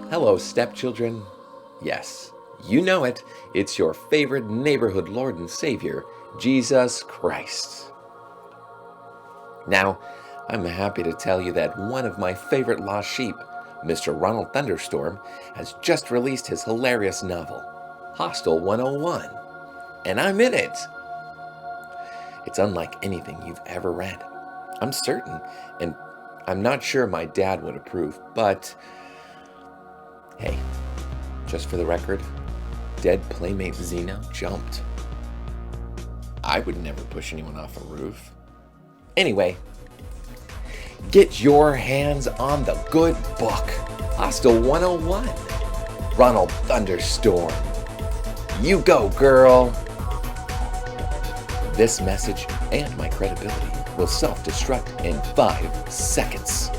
Hello, stepchildren. Yes, you know it. It's your favorite neighborhood Lord and Savior, Jesus Christ. Now, I'm happy to tell you that one of my favorite lost sheep, Mr. Ronald Thunderstorm, has just released his hilarious novel, Hostel 101, and I'm in it. It's unlike anything you've ever read, I'm certain, and I'm not sure my dad would approve, but hey, just for the record, Dead Playmate Zeno jumped. I would never push anyone off a roof. Anyway, get your hands on the good book, Hostel 101, Ronald Thunderstorm. You go, girl. This message and my credibility will self-destruct in 5 seconds.